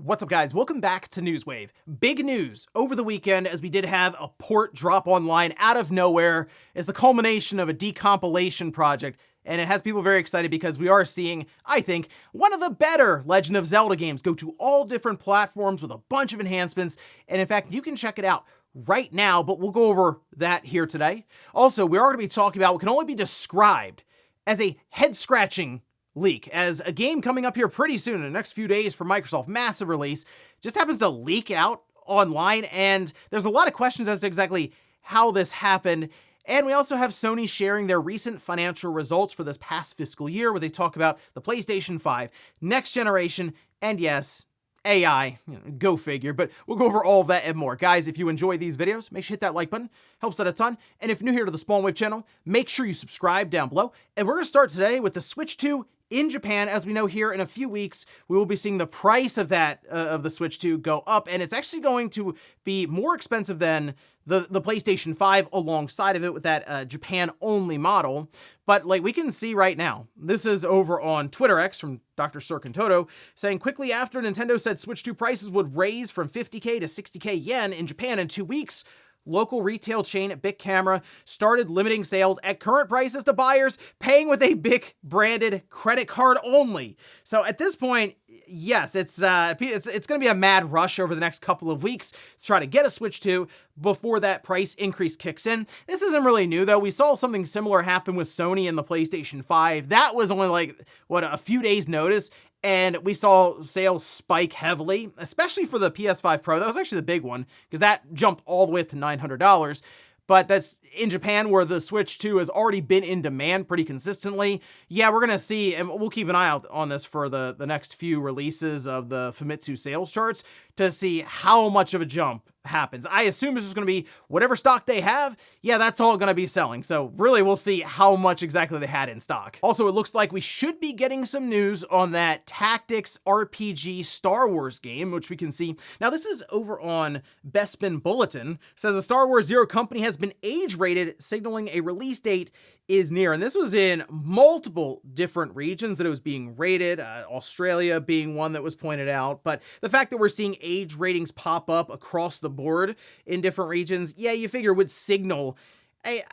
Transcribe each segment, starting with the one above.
What's up, guys? Welcome back to Newswave. Big news over the weekend, as we did have a port drop online out of nowhere, is the culmination of a decompilation project, and it has people very excited because we are seeing, I think, one of the better Legend of Zelda games go to all different platforms with a bunch of enhancements, and in fact, you can check it out right now, but we'll go over that here today. Also, we are going to be talking about what can only be described as a head-scratching leak, as a game coming up here pretty soon in the next few days for Microsoft, massive release, just happens to leak out online, and there's a lot of questions as to exactly how this happened. And we also have Sony sharing their recent financial results for this past fiscal year, where they talk about the PlayStation 5, next generation, and yes, AI, go figure, but we'll go over all of that and more. Guys, if you enjoy these videos, make sure you hit that like button, helps out a ton. And if you're new here to the Spawn Wave channel, make sure you subscribe down below. And we're gonna start today with the Switch 2 in Japan. As we know, here in a few weeks, we will be seeing the price of that, of the Switch 2 go up, and it's actually going to be more expensive than the PlayStation 5 alongside of it with that Japan-only model. But like we can see right now, this is over on Twitter X from Dr. Toto, saying quickly after Nintendo said Switch 2 prices would raise from 50k to 60k yen in Japan in 2 weeks, local retail chain Bic Camera started limiting sales at current prices to buyers paying with a Bic branded credit card only. So at this point, yes, it's going to be a mad rush over the next couple of weeks to try to get a Switch 2 before that price increase kicks in. This isn't really new though. We saw something similar happen with Sony and the PlayStation 5. That was only like, a few days notice, and we saw sales spike heavily, especially for the PS5 Pro. That was actually the big one, because that jumped all the way up to $900. But that's in Japan, where the Switch 2 has already been in demand pretty consistently. Yeah, we're going to see, and we'll keep an eye out on this for the next few releases of the Famitsu sales charts to see how much of a jump happens. I assume it's just going to be whatever stock they have, yeah, that's all going to be selling. So really, we'll see how much exactly they had in stock. Also, it looks like we should be getting some news on that Tactics RPG Star Wars game, which we can see. Now, this is over on Bespin Bulletin. Says the Star Wars Zero company has been age rated, signaling a release date is near. And this was in multiple different regions that it was being rated, Australia being one that was pointed out. But the fact that we're seeing age ratings pop up across the board in different regions, yeah, you figure would signal,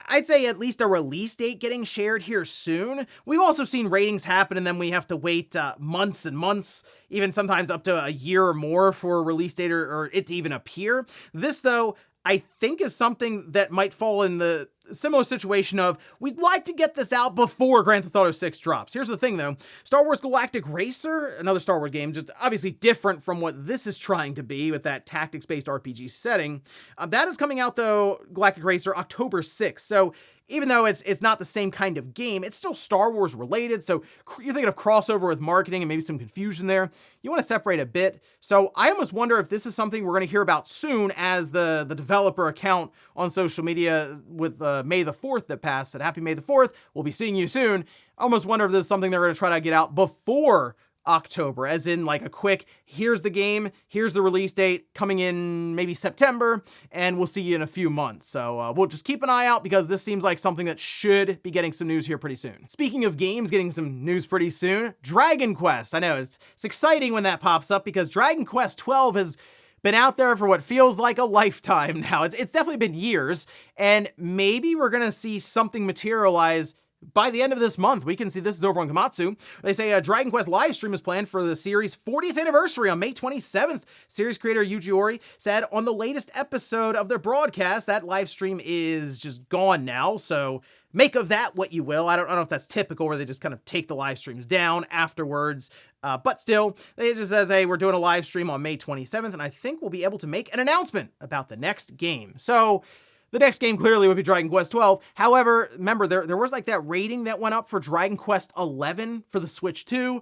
I'd say, at least a release date getting shared here soon. We've also seen ratings happen, and then we have to wait months and months, even sometimes up to a year or more for a release date or it to even appear. This, though, I think is something that might fall in the similar situation of, we'd like to get this out before Grand Theft Auto 6 drops. Here's the thing though, Star Wars Galactic Racer, another Star Wars game, just obviously different from what this is trying to be with that tactics-based RPG setting. That is coming out though, Galactic Racer, October 6th. So even though it's not the same kind of game, it's still Star Wars related. So you're thinking of crossover with marketing and maybe some confusion there. You want to separate a bit. So I almost wonder if this is something we're going to hear about soon, as the developer account on social media with May the 4th that passed said, "Happy May the 4th. We'll be seeing you soon." I almost wonder if this is something they're going to try to get out before October, as in like a quick, here's the game, here's the release date, coming in maybe September, and we'll see you in a few months. So we'll just keep an eye out, because this seems like something that should be getting some news here pretty soon. Speaking of games getting some news pretty soon, Dragon Quest. I know it's exciting when that pops up, because Dragon Quest 12 has been out there for what feels like a lifetime now. It's definitely been years, and maybe we're gonna see something materialize by the end of this month. We can see, this is over on Komatsu. They say a Dragon Quest live stream is planned for the series' 40th anniversary on May 27th. Series creator Yuji Ori said on the latest episode of their broadcast that live stream is just gone now. So make of that what you will. I don't know if that's typical, where they just kind of take the live streams down afterwards. But still, they just says, hey, we're doing a live stream on May 27th, and I think we'll be able to make an announcement about the next game. So the next game clearly would be Dragon Quest 12. However, remember, there was like that rating that went up for Dragon Quest 11 for the Switch 2.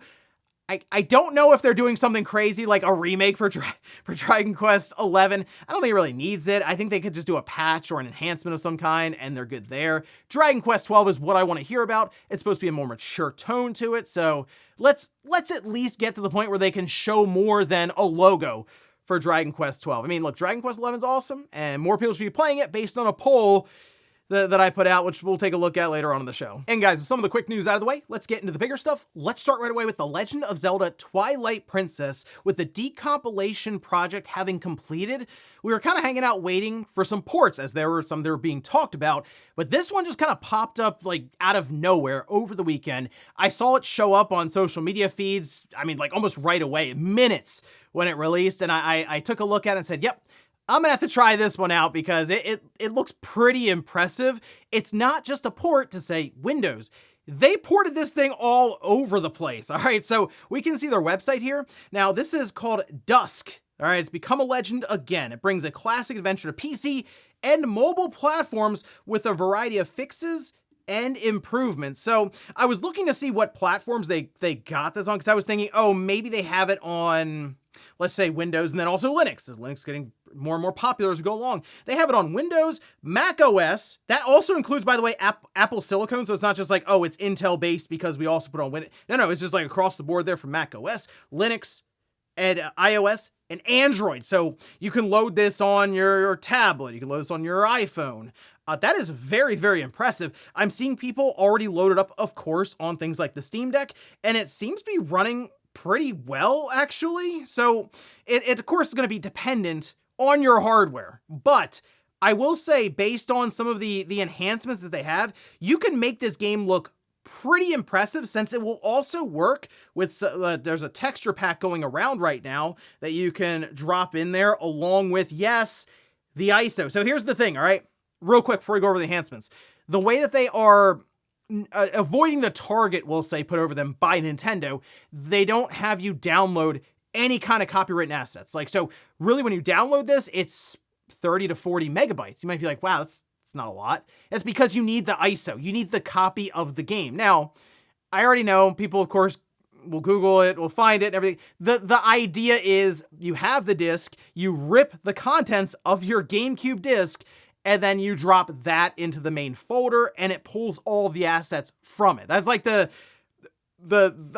I don't know if they're doing something crazy like a remake for Dragon Quest 11. I don't think it really needs it. I think they could just do a patch or an enhancement of some kind, and they're good there. Dragon Quest 12 is what I want to hear about. It's supposed to be a more mature tone to it, so let's at least get to the point where they can show more than a logo for Dragon Quest 12. I mean, look, Dragon Quest 11 is awesome, and more people should be playing it based on a poll that I put out, which we'll take a look at later on in the show. And guys, with some of the quick news out of the way, let's get into the bigger stuff. Let's start right away with The Legend of Zelda Twilight Princess. With the decompilation project having completed, we were kind of hanging out waiting for some ports, as there were some that were being talked about, but this one just kind of popped up like out of nowhere over the weekend. I saw it show up on social media feeds, I mean, like almost right away, minutes when it released, and I took a look at it and said, yep, I'm gonna have to try this one out because it looks pretty impressive. It's not just a port to, say, Windows. They ported this thing all over the place. All right, so we can see their website here. Now, this is called Dusk. All right, it's become a legend again. It brings a classic adventure to PC and mobile platforms with a variety of fixes and improvements. So I was looking to see what platforms they got this on, because I was thinking, oh, maybe they have it on, let's say, Windows, and then also Linux. Is Linux getting more and more popular as we go along? They have it on Windows, Mac OS. That also includes, by the way, Apple Silicon. So it's not just like, oh, it's Intel based because we also put it on Windows. No, it's just like across the board there for Mac OS, Linux, and iOS, and Android. So you can load this on your tablet. You can load this on your iPhone. That is very, very impressive. I'm seeing people already loaded up, of course, on things like the Steam Deck, and it seems to be running pretty well, actually. So it of course, is going to be dependent on your hardware. But I will say, based on some of the enhancements that they have, you can make this game look pretty impressive, since it will also work with, there's a texture pack going around right now that you can drop in there along with, yes, the ISO. So here's the thing, all right? Real quick before we go over the enhancements. The way that they are avoiding the target, we'll say, put over them by Nintendo, they don't have you download any kind of copywritten assets. Like, so really when you download this, it's 30 to 40 megabytes. You might be like, wow, that's not a lot. That's because you need the ISO. You need the copy of the game. Now, I already know people, of course, will Google it, will find it, and everything. The idea is you have the disc, you rip the contents of your GameCube disc, and then you drop that into the main folder, and it pulls all the assets from it. That's like the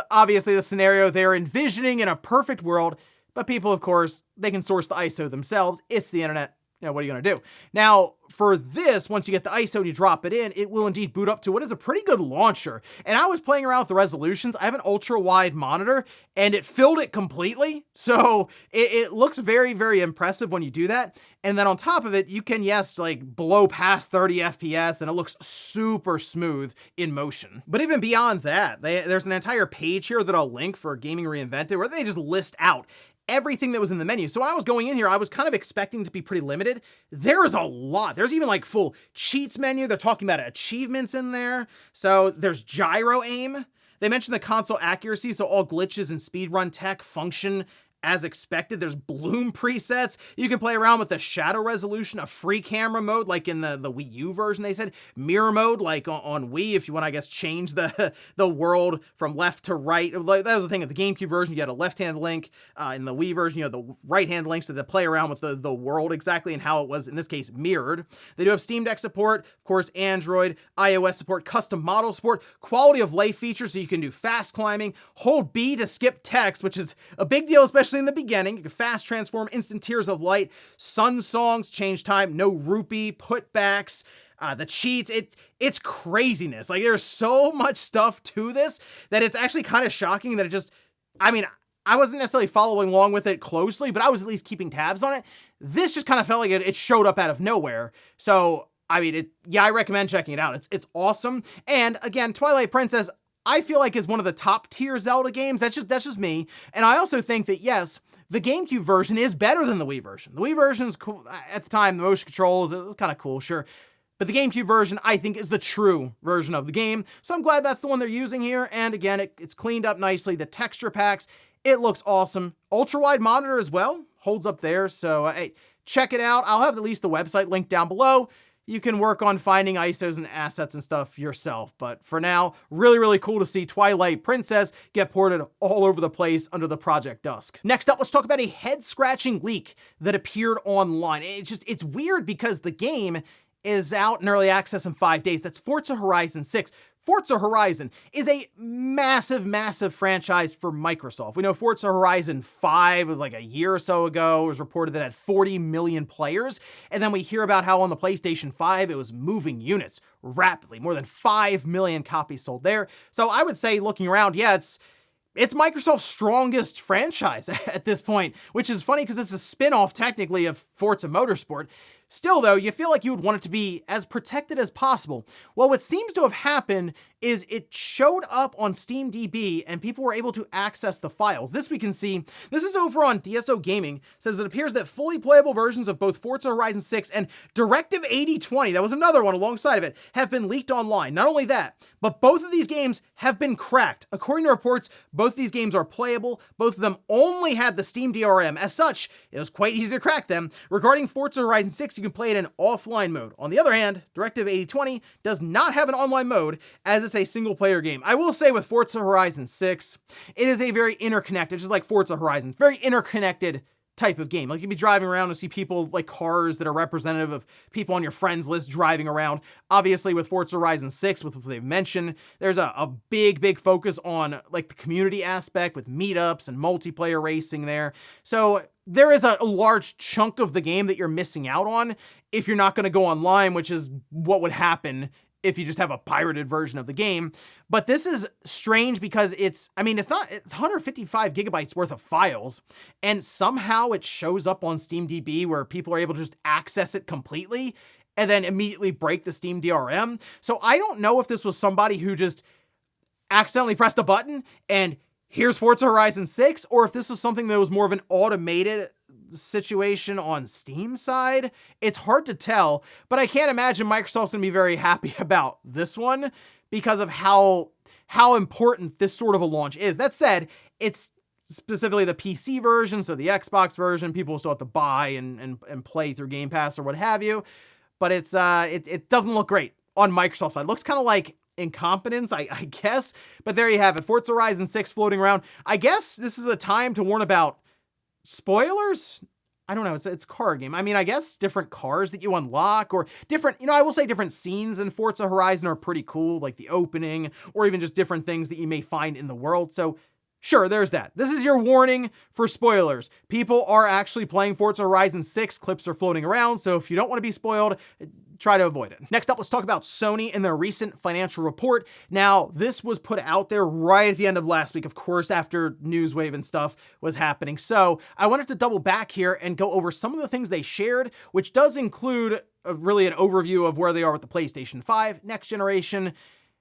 obviously the scenario they're envisioning in a perfect world, but people, of course, they can source the ISO themselves. It's the internet. You know, what are you going to do? Now, for this, once you get the ISO and you drop it in, it will indeed boot up to what is a pretty good launcher. And I was playing around with the resolutions. I have an ultra-wide monitor, and it filled it completely. So it looks very, very impressive when you do that. And then on top of it, you can, yes, like blow past 30 FPS, and it looks super smooth in motion. But even beyond that, there's an entire page here that I'll link for Gaming Reinvented, where they just list out everything that was in the menu. So when I was going in here, I was kind of expecting to be pretty limited. There is a lot. There's even like full cheats menu. They're talking about achievements in there. So there's gyro aim. They mentioned the console accuracy, so all glitches and speedrun tech function as expected. There's bloom presets. You can play around with the shadow resolution, a free camera mode like in the Wii U version. They said mirror mode like on Wii, if you want to, I guess, change the world from left to right. That was the thing of the GameCube version. You had a left-hand link. In the Wii version, you had the right-hand links, so they play around with the world exactly and how it was, in this case, mirrored. They do have Steam Deck support, of course, Android, iOS support, custom model support, quality of life features, so you can do fast climbing, hold B to skip text, which is a big deal, especially in the beginning. You can fast transform, instant tears of light, sun songs, change time, no rupee, putbacks, the cheats. It's craziness. Like, there's so much stuff to this that it's actually kind of shocking that it just, I mean, I wasn't necessarily following along with it closely, but I was at least keeping tabs on it. This just kind of felt like it showed up out of nowhere. So, I mean, I recommend checking it out. It's awesome. And again, Twilight Princess, I feel like is one of the top tier Zelda games. That's just me. And I also think that, yes, the GameCube version is better than the Wii version. The Wii version's cool. At the time, the motion controls, it was kind of cool, sure. But the GameCube version, I think, is the true version of the game. So I'm glad that's the one they're using here. And again, it's cleaned up nicely. The texture packs, it looks awesome. Ultra-wide monitor as well, holds up there. So hey, check it out. I'll have at least the website linked down below. You can work on finding ISOs and assets and stuff yourself. But for now, really, really cool to see Twilight Princess get ported all over the place under the Project Dusk. Next up, let's talk about a head-scratching leak that appeared online. It's weird because the game is out in early access in 5 days. That's Forza Horizon 6. Forza Horizon is a massive, massive franchise for Microsoft. We know Forza Horizon 5 was like a year or so ago. It was reported that it had 40 million players. And then we hear about how on the PlayStation 5, it was moving units rapidly. More than 5 million copies sold there. So I would say, looking around, yeah, it's Microsoft's strongest franchise at this point, which is funny because it's a spin-off technically of Forza Motorsport. Still, though, you feel like you would want it to be as protected as possible. Well, what seems to have happened is it showed up on SteamDB and people were able to access the files. This we can see, this is over on DSO Gaming, says it appears that fully playable versions of both Forza Horizon 6 and Directive 8020, that was another one alongside of it, have been leaked online. Not only that, but both of these games have been cracked. According to reports, both of these games are playable. Both of them only had the Steam DRM. As such, it was quite easy to crack them. Regarding Forza Horizon 6, you can play it in offline mode. On the other hand, Directive 8020 does not have an online mode, as it's a single-player game. I will say with Forza Horizon 6, it is a very interconnected, just like Forza Horizon, very interconnected type of game. Like, you'd be driving around and see people, like cars that are representative of people on your friends list driving around. Obviously, with Forza Horizon 6, with what they've mentioned, there's a big, big focus on like the community aspect with meetups and multiplayer racing there. So there is a large chunk of the game that you're missing out on if you're not going to go online, which is what would happen if you just have a pirated version of the game. But this is strange because it's 155 gigabytes worth of files, and somehow it shows up on SteamDB where people are able to just access it completely and then immediately break the Steam DRM. So I don't know if this was somebody who just accidentally pressed a button and here's Forza Horizon 6, or if this was something that was more of an automated situation on Steam side. It's hard to tell, but I can't imagine Microsoft's gonna be very happy about this one because of how important this sort of a launch is. That said, it's specifically the PC version, so the Xbox version, people will still have to buy and play through Game Pass or what have you, but it doesn't look great on Microsoft's side. It looks kind of like incompetence, I guess, but there you have it. Forza Horizon 6 floating around. I guess this is a time to warn about spoilers? I don't know. It's a car game. I mean, I guess different cars that you unlock or different, I will say different scenes in Forza Horizon are pretty cool, like the opening or even just different things that you may find in the world. So sure, there's that. This is your warning for spoilers. People are actually playing Forza Horizon 6. Clips are floating around. So if you don't want to be spoiled, try to avoid it. Next up, let's talk about Sony and their recent financial report. Now, this was put out there right at the end of last week, of course, after Newswave and stuff was happening. So I wanted to double back here and go over some of the things they shared, which does include really an overview of where they are with the PlayStation 5, next generation,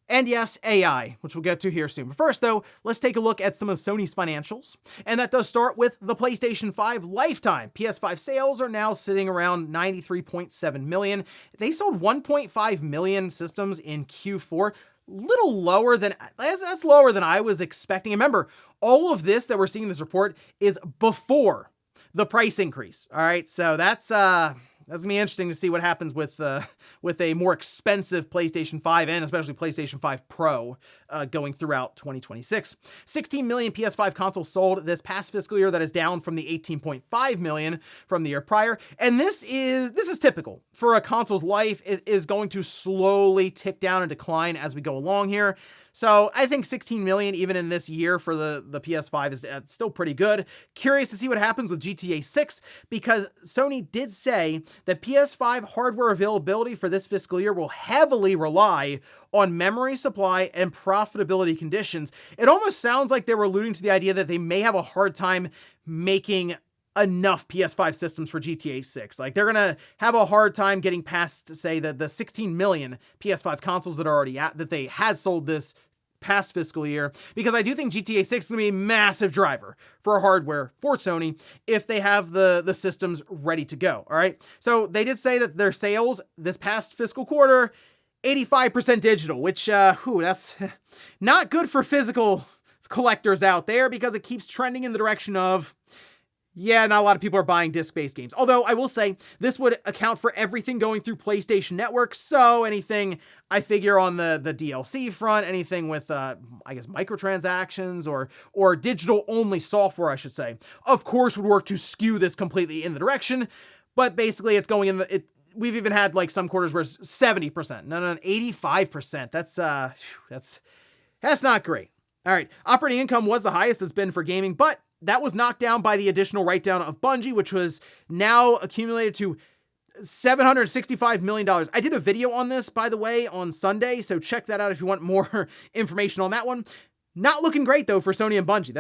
and yes, AI, which we'll get to here soon. But first, though, let's take a look at some of Sony's financials. And that does start with the PlayStation 5 lifetime. PS5 sales are now sitting around 93.7 million. They sold 1.5 million systems in Q4. Little lower than, that's lower than I was expecting. Remember, all of this that we're seeing in this report is before the price increase. All right, so that's gonna be interesting to see what happens with a more expensive PlayStation 5 and especially PlayStation 5 Pro going throughout 2026. 16 million PS5 consoles sold this past fiscal year. That is down from the 18.5 million from the year prior. And this is typical for a console's life. It is going to slowly tick down and decline as we go along here. So I think 16 million even in this year for the PS5 is still pretty good. Curious to see what happens with GTA 6 because Sony did say that PS5 hardware availability for this fiscal year will heavily rely on memory supply and profitability conditions. It almost sounds like they were alluding to the idea that they may have a hard time making enough PS5 systems for GTA 6. Like, they're gonna have a hard time getting past, say, the 16 million PS5 consoles that are already that they had sold this past fiscal year, because I do think GTA 6 is gonna be a massive driver for hardware for Sony if they have the systems ready to go. All right. So they did say that their sales this past fiscal quarter, 85% digital, which that's not good for physical collectors out there because it keeps trending in the direction of, yeah, not a lot of people are buying disc-based games. Although I will say this would account for everything going through PlayStation Network. So anything I figure on the DLC front, anything with I guess microtransactions or digital-only software, I should say, of course would work to skew this completely in the direction. But basically, it's going in we've even had like some quarters where it's 70%. No, 85%. That's not great. All right, operating income was the highest it's been for gaming, but that was knocked down by the additional write-down of Bungie, which was now accumulated to $765 million. I did a video on this, by the way, on Sunday, so check that out if you want more information on that one. Not looking great, though, for Sony and Bungie.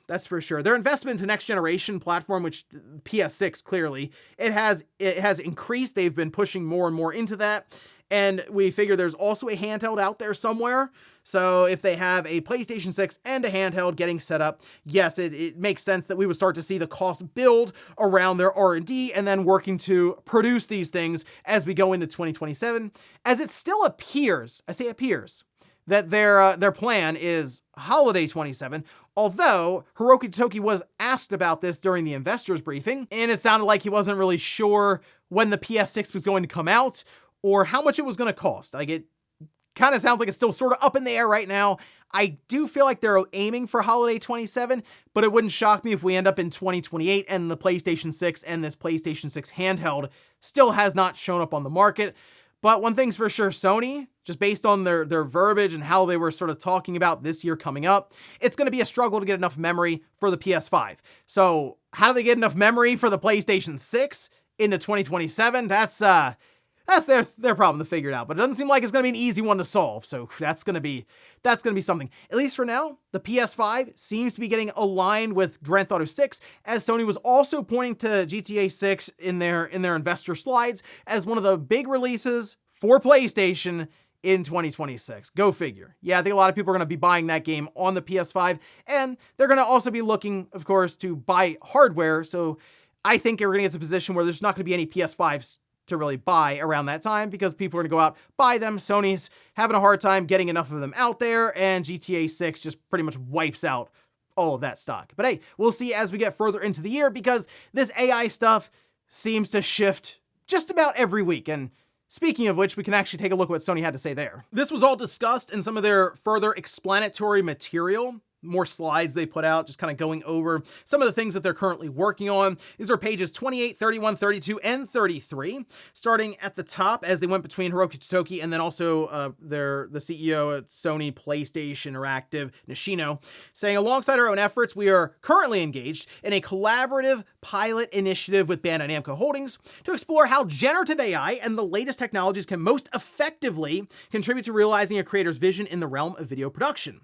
That's for sure. Their investment into next-generation platform, which PS6, clearly, it has increased. They've been pushing more and more into that, and we figure there's also a handheld out there somewhere. So if they have a PlayStation 6 and a handheld getting set up, yes, it makes sense that we would start to see the cost build around their R&D and then working to produce these things as we go into 2027, as it still appears, I say appears, that their plan is holiday 27, although Hiroki Toki was asked about this during the investors briefing, and it sounded like he wasn't really sure when the PS6 was going to come out or how much it was going to cost. Like, it kind of sounds like it's still sort of up in the air right now. I do feel like they're aiming for holiday 27, but it wouldn't shock me if we end up in 2028 and the PlayStation 6 and this PlayStation 6 handheld still has not shown up on the market. But one thing's for sure, Sony, just based on their verbiage and how they were sort of talking about this year coming up, it's going to be a struggle to get enough memory for the PS5. So how do they get enough memory for the PlayStation 6 into 2027? That's their problem to figure it out, but it doesn't seem like it's going to be an easy one to solve. So that's going to be something. At least for now, the PS5 seems to be getting aligned with Grand Theft Auto 6, as Sony was also pointing to GTA 6 in their investor slides as one of the big releases for PlayStation in 2026. Go figure. Yeah, I think a lot of people are going to be buying that game on the PS5, and they're going to also be looking, of course, to buy hardware. So I think we're going to get to a position where there's not going to be any PS5s to really buy around that time because people are going to go out, buy them. Sony's having a hard time getting enough of them out there, and GTA 6 just pretty much wipes out all of that stock. But hey, we'll see as we get further into the year, because this AI stuff seems to shift just about every week. And speaking of which, we can actually take a look at what Sony had to say there. This was all discussed in some of their further explanatory material, more slides they put out, just kind of going over some of the things that they're currently working on. These are pages 28, 31, 32, and 33, starting at the top as they went between Hiroki Toki and then also the CEO at Sony PlayStation Interactive, Nishino, saying, alongside our own efforts, we are currently engaged in a collaborative pilot initiative with Bandai Namco Holdings to explore how generative AI and the latest technologies can most effectively contribute to realizing a creator's vision in the realm of video production.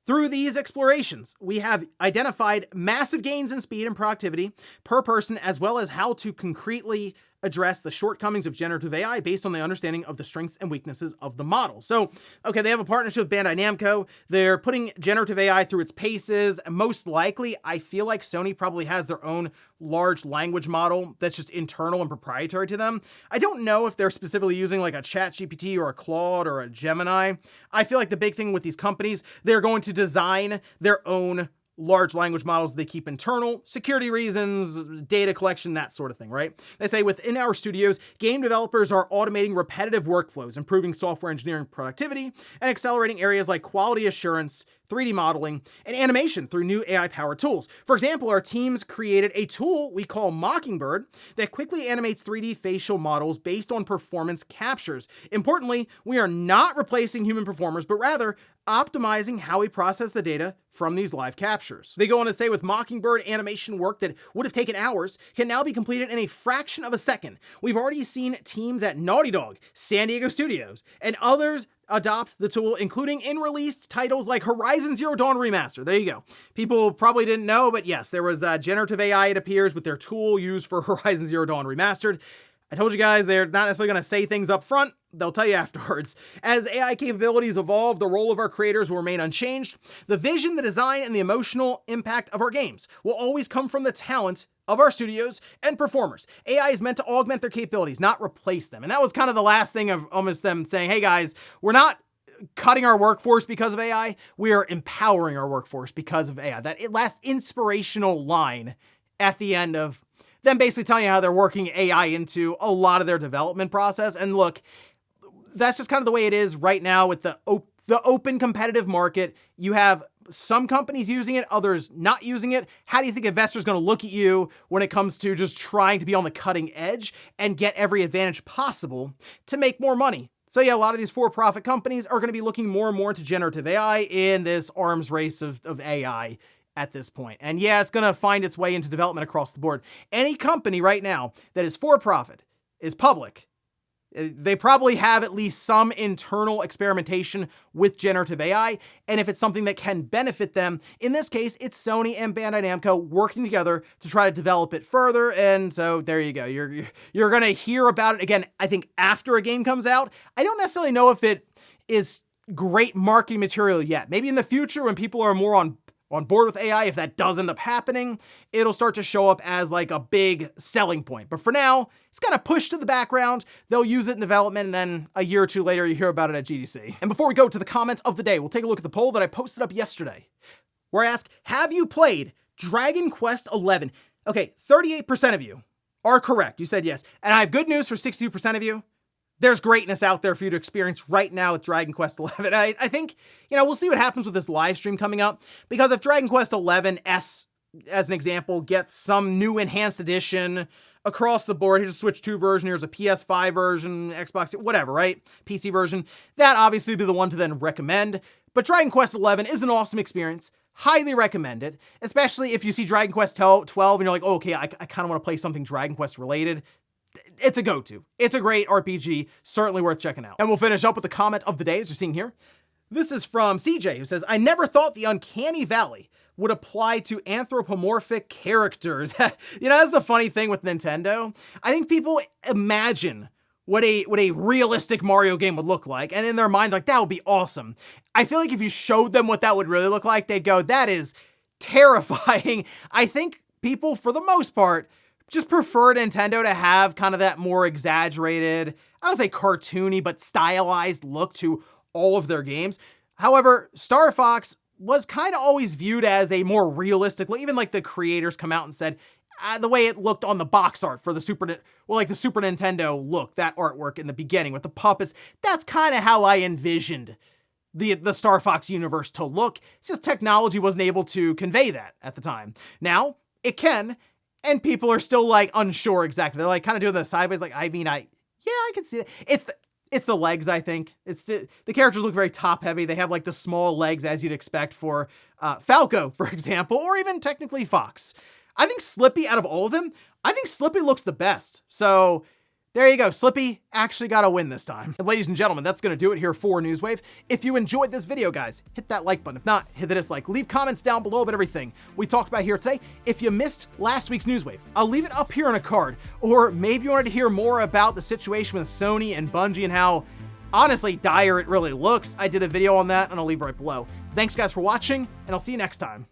Through these explorations, we have identified massive gains in speed and productivity per person, as well as how to concretely address the shortcomings of generative AI based on the understanding of the strengths and weaknesses of the model. So, okay, they have a partnership with Bandai Namco. They're putting generative AI through its paces. Most likely, I feel like Sony probably has their own large language model that's just internal and proprietary to them. I don't know if they're specifically using like a ChatGPT or a Claude or a Gemini. I feel like the big thing with these companies, they're going to design their own large language models they keep internal, security reasons, data collection, that sort of thing, right? They say within our studios, game developers are automating repetitive workflows, improving software engineering productivity, and accelerating areas like quality assurance, 3D modeling, and animation through new AI-powered tools. For example, our teams created a tool we call Mockingbird that quickly animates 3D facial models based on performance captures. Importantly, we are not replacing human performers, but rather optimizing how we process the data from these live captures. They go on to say with Mockingbird, animation work that would have taken hours can now be completed in a fraction of a second. We've already seen teams at Naughty Dog, San Diego Studios, and others adopt the tool, including in released titles like Horizon Zero Dawn Remaster. There you go. People probably didn't know, but yes, there was generative AI, it appears, with their tool used for Horizon Zero Dawn Remastered. I told you guys, they're not necessarily going to say things up front. They'll tell you afterwards. As AI capabilities evolve, the role of our creators will remain unchanged. The vision, the design, and the emotional impact of our games will always come from the talent of our studios and performers. AI is meant to augment their capabilities, not replace them. And that was kind of the last thing of almost them saying, hey guys, we're not cutting our workforce because of AI. We are empowering our workforce because of AI. That last inspirational line at the end of them basically telling you how they're working AI into a lot of their development process. And look, that's just kind of the way it is right now with the open competitive market. You have some companies using it, others not using it. How do you think investors are going to look at you when it comes to just trying to be on the cutting edge and get every advantage possible to make more money? So yeah, a lot of these for-profit companies are going to be looking more and more into generative AI in this arms race of AI at this point. And yeah, it's going to find its way into development across the board. Any company right now that is for-profit, is public, they probably have at least some internal experimentation with generative AI, and if it's something that can benefit them, in this case, it's Sony and Bandai Namco working together to try to develop it further, and so there you go. You're gonna hear about it again, I think, after a game comes out. I don't necessarily know if it is great marketing material yet. Maybe in the future when people are more on board with AI, if that does end up happening, it'll start to show up as like a big selling point. But for now, it's kind of pushed to the background. They'll use it in development, and then a year or two later, you hear about it at GDC. And before we go to the comments of the day, we'll take a look at the poll that I posted up yesterday, where I asked, have you played Dragon Quest XI? Okay, 38% of you are correct. You said yes. And I have good news for 62% of you. There's greatness out there for you to experience right now with Dragon Quest XI. I think, we'll see what happens with this live stream coming up, because if Dragon Quest XI S, as an example, gets some new enhanced edition across the board, here's a Switch 2 version, here's a PS5 version, Xbox, whatever, right? PC version, that obviously would be the one to then recommend. But Dragon Quest XI is an awesome experience. Highly recommend it, especially if you see Dragon Quest 12 and you're like, oh, okay, I kind of want to play something Dragon Quest related. It's a go-to. It's a great RPG, certainly worth checking out. And we'll finish up with the comment of the day, as you're seeing here. This is from CJ, who says, I never thought the uncanny valley would apply to anthropomorphic characters. That's the funny thing with Nintendo. I think people imagine what a realistic Mario game would look like, and in their mind, like, that would be awesome. I feel like if you showed them what that would really look like, they'd go, that is terrifying. I think people, for the most part, just prefer Nintendo to have kind of that more exaggerated, I don't say cartoony, but stylized look to all of their games. However, Star Fox was kind of always viewed as a more realistic look. Even like the creators come out and said, the way it looked on the box art for the Super Nintendo look, that artwork in the beginning with the puppets, that's kind of how I envisioned the Star Fox universe to look. It's just technology wasn't able to convey that at the time. Now, it can. And people are still like unsure exactly. They're like kind of doing the sideways. Like, I can see it. It's the legs, I think. It's the characters look very top heavy. They have like the small legs as you'd expect for Falco, for example, or even technically Fox. I think Slippy, out of all of them, I think Slippy looks the best. So there you go. Slippy actually got a win this time. And ladies and gentlemen, that's going to do it here for Newswave. If you enjoyed this video, guys, hit that like button. If not, hit the dislike. Leave comments down below about everything we talked about here today. If you missed last week's Newswave, I'll leave it up here on a card. Or maybe you wanted to hear more about the situation with Sony and Bungie and how, honestly, dire it really looks. I did a video on that, and I'll leave right below. Thanks, guys, for watching, and I'll see you next time.